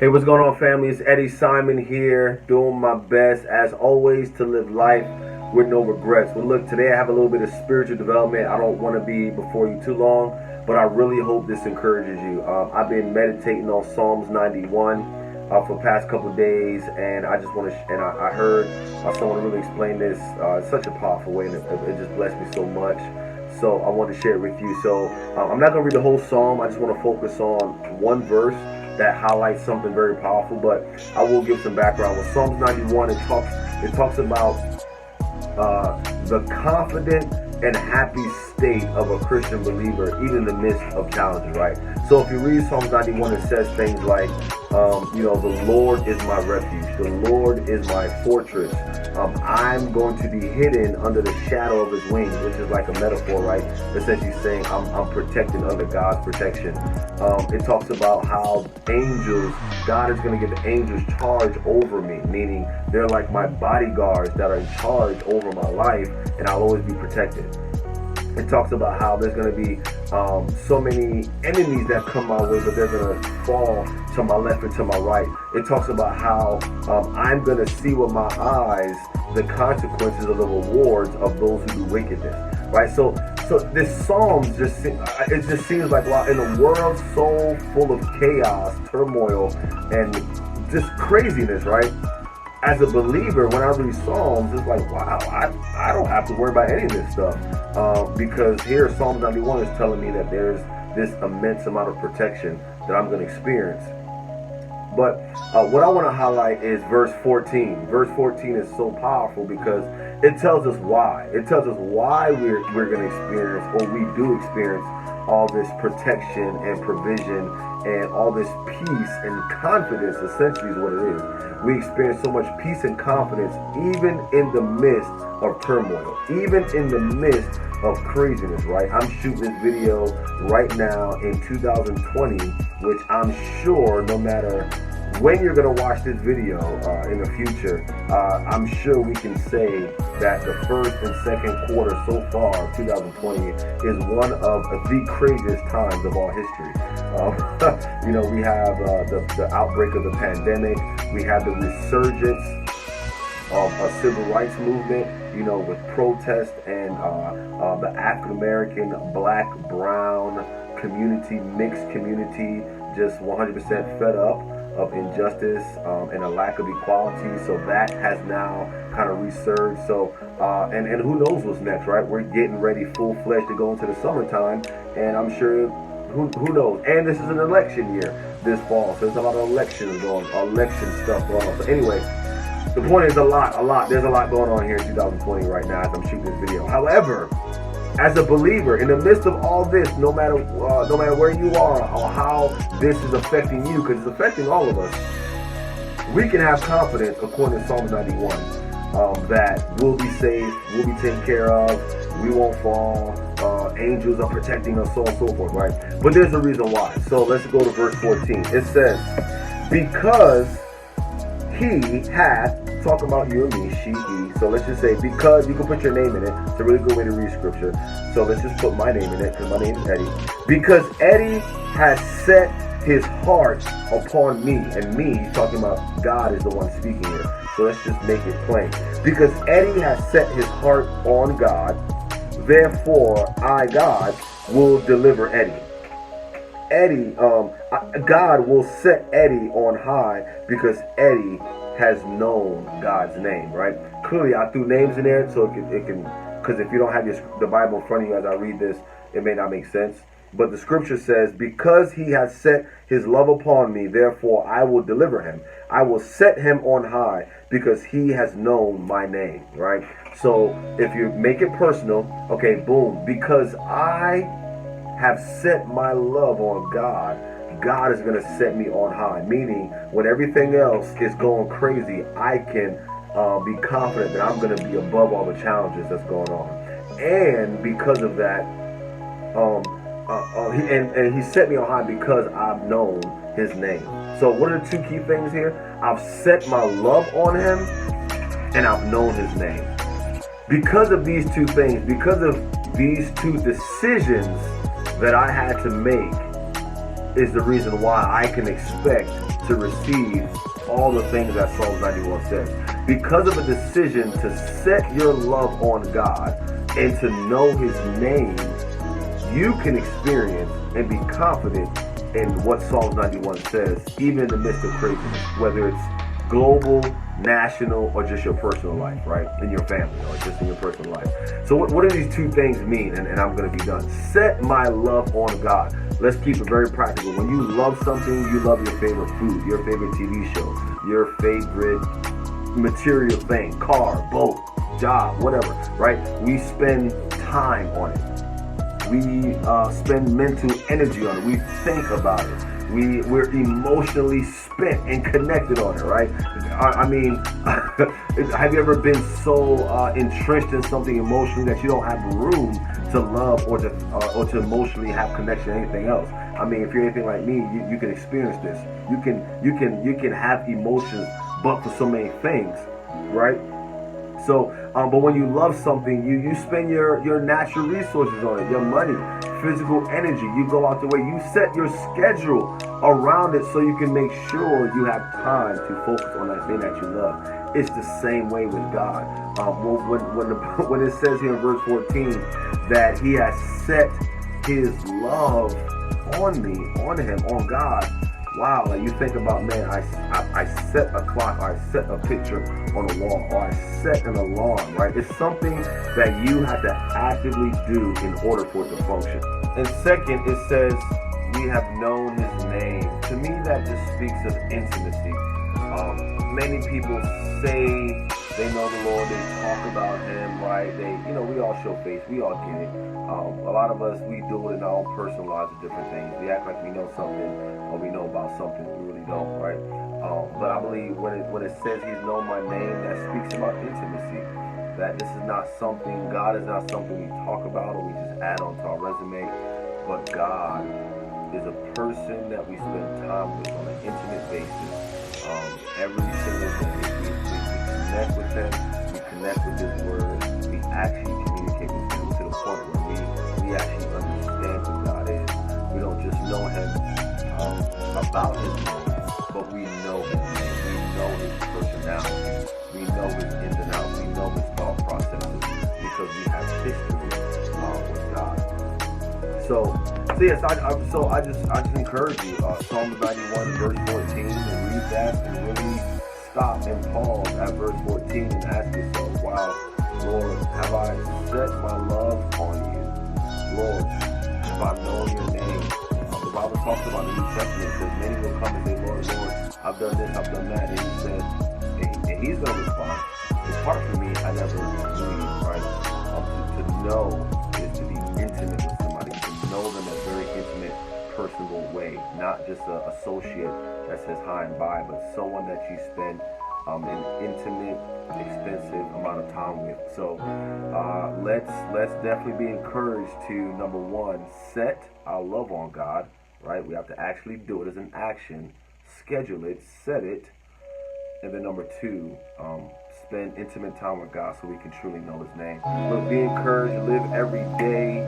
Hey, what's going on, family? It's Eddie Simon here, doing my best, as always, to live life with no regrets. Well, look, today I have a little bit of spiritual development. I don't want to be before you too long, but I really hope this encourages you. I've been meditating on Psalms 91 for the past couple days, and I just want to, and I heard someone really explain this in such a powerful way, and it just blessed me so much. So I want to share it with you. So I'm not going to read the whole psalm. I just want to focus on one verse that highlights something very powerful, but I will give some background. With Psalms 91, it talks about the confident and happy state of a Christian believer, even in the midst of challenges, right? So if you read Psalms 91, it says things like, the Lord is my refuge. The Lord is my fortress. I'm going to be hidden under the shadow of his wings, which is like a metaphor, right? Essentially saying I'm protected under God's protection. It talks about how God is going to give the angels charge over me, meaning they're like my bodyguards that are in charge over my life, and I'll always be protected. It talks about how there's going to be so many enemies that come my way, but they're going to fall to my left and to my right. It talks about how I'm going to see with my eyes the consequences of the rewards of those who do wickedness, right? So this psalm it just seems like, wow, in a world so full of chaos, turmoil, and just craziness, right? As a believer, when I read Psalms, it's like, wow, I don't have to worry about any of this stuff. Because here, Psalm 91 is telling me that there's this immense amount of protection that I'm going to experience. But what I want to highlight is verse 14. Verse 14 is so powerful because it tells us why. It tells us why we're going to experience, or we do experience, all this protection and provision and all this peace and confidence, essentially, is what it is. We experience so much peace and confidence even in the midst of turmoil, even in the midst of craziness, right? I'm shooting this video right now in 2020, which I'm sure no matter when you're going to watch this video in the future, I'm sure we can say that the first and second quarter so far of 2020 is one of the craziest times of all history. We have the outbreak of the pandemic. We have the resurgence of a civil rights movement, with protests and the African American, black, brown community, mixed community, just 100% fed up of injustice and a lack of equality. So that has now kind of resurged. So and who knows what's next, right? We're getting ready full-fledged to go into the summertime, and I'm sure who knows. And this is an election year this fall, so there's a lot of election stuff going on. So anyway, the point is there's a lot going on here in 2020 right now as I'm shooting this video. However, as a believer, in the midst of all this, no matter where you are or how this is affecting you, because it's affecting all of us, we can have confidence, according to Psalm 91, that we'll be safe, we'll be taken care of, we won't fall, angels are protecting us, so on and so forth, right? But there's a reason why. So let's go to verse 14. It says, because he hath, talk about you and me, she, he. So let's just say, because, you can put your name in it. It's a really good way to read scripture. So let's just put my name in it, because my name is Eddie. Because Eddie has set his heart upon me. And me, he's talking about God is the one speaking here. So let's just make it plain. Because Eddie has set his heart on God, therefore I, God, will deliver Eddie. God will set Eddie on high because Eddie has known God's name, right? Clearly, I threw names in there so it can, because if you don't have the Bible in front of you as I read this, it may not make sense. But the scripture says, because he has set his love upon me, therefore I will deliver him. I will set him on high because he has known my name, right? So if you make it personal, okay, boom, because I have set my love on God, God is going to set me on high. Meaning, when everything else is going crazy, I can be confident that I'm going to be above all the challenges that's going on. And because of that, he set me on high because I've known his name. So what are the two key things here? I've set my love on him, and I've known his name. Because of these two things, because of these two decisions that I had to make, is the reason why I can expect to receive all the things that Psalms 91 says. Because of a decision to set your love on God and to know His name, you can experience and be confident in what Psalms 91 says, even in the midst of craziness, whether it's global, national, or just your personal life, right? In your family or just in your personal life. So what do these two things mean? And I'm going to be done. Set my love on God. Let's keep it very practical. When you love something, you love your favorite food, your favorite TV show, your favorite material thing, car, boat, job, whatever, right? We spend time on it. We spend mental energy on it. We think about it. We're emotionally spent and connected on it, right? I mean, have you ever been so entrenched in something emotionally that you don't have room to love or to emotionally have connection to anything else? I mean, if you're anything like me, you can experience this. You can have emotions, but for so many things, right? So, but when you love something, you spend your natural resources on it, your money, physical energy. You go out the way. You set your schedule around it so you can make sure you have time to focus on that thing that you love. It's the same way with God. When it says here in verse 14 that He has set His love on me, on Him, on God. Wow, like you think about, man, I set a clock, or I set a picture on a wall, or I set an alarm, right? It's something that you have to actively do in order for it to function. And second, it says, we have known His name. To me, that just speaks of intimacy. Many people say they know the Lord, they talk about Him, right? We all show faith, we all get it. A lot of us, we do it in our own personal lives with different things. We act like we know something, or we know about something we really don't, right? But I believe when it says He's known my name, that speaks about intimacy. That this is not something, God is not something we talk about or we just add on to our resume, but God is a person that we spend time with on an intimate basis. Every single day, we connect with Him, we connect with His Word, we actually communicate with Him to the point where we actually understand who God is. We don't just know Him about His name, but we know His name, we know His personality, we know His ins and outs, we know His thought processes, because we have history with God. So yes, I just encourage you, Psalm 91 verse 14, and read that and really stop and pause at verse 14 and ask yourself, wow, Lord, have I set my love on you? Lord, have I known your name? The Bible talks about the New Testament. It says many will come and say, Lord, Lord, I've done this, I've done that. And He said, and He's going to respond, depart from me, I never knew you, right? To know is to be intimate with somebody, to know them in a very intimate, personal way, not just an associate that says hi and bye, but someone that you spend an intimate, expensive amount of time with. So let's definitely be encouraged to, number one, set our love on God, right? We have to actually do it as an action, schedule it, set it, and then number two, spend intimate time with God so we can truly know His name. Look, be encouraged, live every day